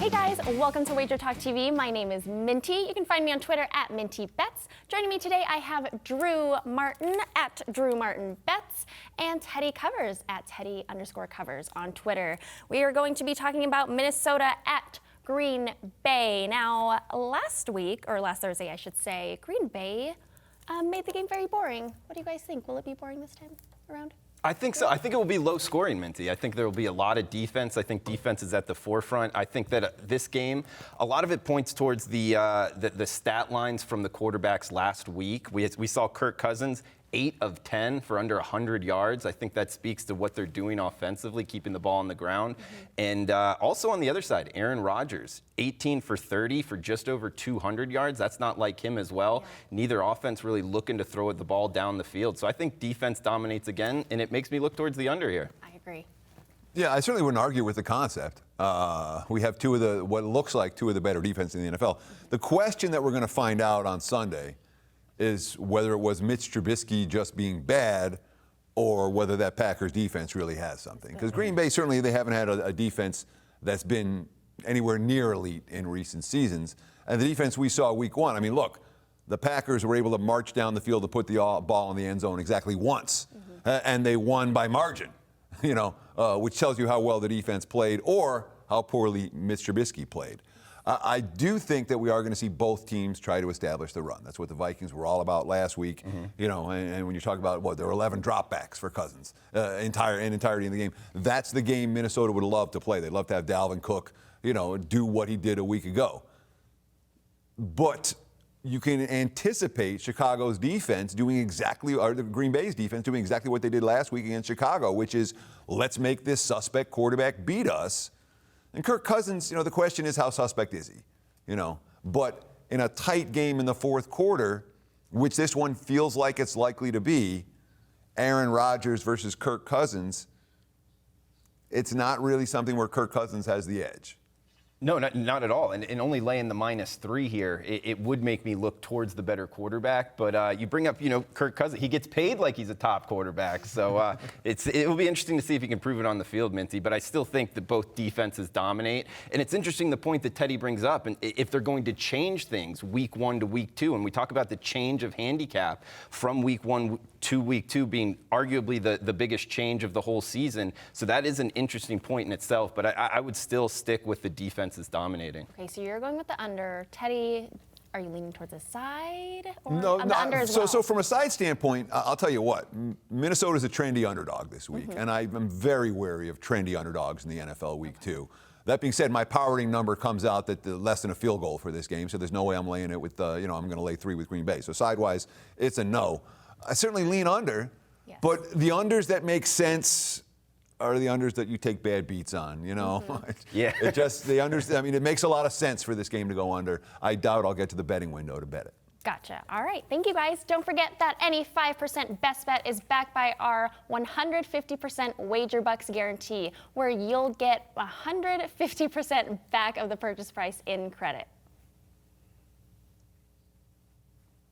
Hey guys, welcome to Wager Talk TV. My name is Minty. You can find me on Twitter at Minty Bets. Joining me today, I have Drew Martin at Drew Martin Bets and Teddy Covers at Teddy_Covers on Twitter. We are going to be talking about Minnesota at Green Bay. Now, last Thursday, I should say, Green Bay made the game very boring. What do you guys think? Will it be boring this time around? I think so. I think it will be low scoring, Minty. I think there will be a lot of defense. I think defense is at the forefront. I think that this game, a lot of it points towards the stat lines from the quarterbacks last week. We saw Kirk Cousins 8 of 10 for under 100 yards. I think that speaks to what they're doing offensively, keeping the ball on the ground. And also on the other side, Aaron Rodgers, 18 for 30 for just over 200 yards. That's not like him as well. Yeah. Neither offense really looking to throw the ball down the field. So I think defense dominates again, and it makes me look towards the under here. I agree. Yeah, I certainly wouldn't argue with the concept. We have what looks like two of the better defense in the NFL. The question that we're going to find out on Sunday is whether it was Mitch Tribusky just being bad or whether that Packers defense really has something. Because Green Bay, certainly they haven't had a defense that's been anywhere near elite in recent seasons. And the defense we saw week one, I mean, look, the Packers were able to march down the field to put the ball in the end zone exactly once. And they won by margin, which tells you how well the defense played or how poorly Mitch Trubisky played. I do think that we are going to see both teams try to establish the run. That's what the Vikings were all about last week. And when you talk about, there were 11 dropbacks for Cousins entirety in the game. That's the game Minnesota would love to play. They'd love to have Dalvin Cook, do what he did a week ago. But you can anticipate Chicago's defense or the Green Bay's defense doing exactly what they did last week against Chicago, which is let's make this suspect quarterback beat us. And Kirk Cousins, the question is how suspect is he? But in a tight game in the fourth quarter, which this one feels like it's likely to be, Aaron Rodgers versus Kirk Cousins, it's not really something where Kirk Cousins has the edge. No, not at all. And only laying the -3 here, it would make me look towards the better quarterback. But you bring up, Kirk Cousins. He gets paid like he's a top quarterback. So it will be interesting to see if he can prove it on the field, Minty. But I still think that both defenses dominate. And it's interesting the point that Teddy brings up. And if they're going to change things week 1 to week 2, and we talk about the change of handicap from week 1 to week 2 being arguably the biggest change of the whole season. So that is an interesting point in itself. But I would still stick with the defense is dominating. Okay, so you're going with the under. Teddy, are you leaning towards the side? Or no, the under as well? So from a side standpoint, I'll tell you what, Minnesota's a trendy underdog this week, and I'm very wary of trendy underdogs in the NFL week 2. That being said, my powering number comes out that less than a field goal for this game, so there's no way I'm laying it with, I'm going to lay 3 with Green Bay. So sidewise, it's a no. I certainly lean under, but the unders that make sense are the unders that you take bad beats on, Yeah. It just, the unders, it makes a lot of sense for this game to go under. I doubt I'll get to the betting window to bet it. Gotcha. All right. Thank you, guys. Don't forget that any 5% best bet is backed by our 150% wager bucks guarantee, where you'll get 150% back of the purchase price in credit.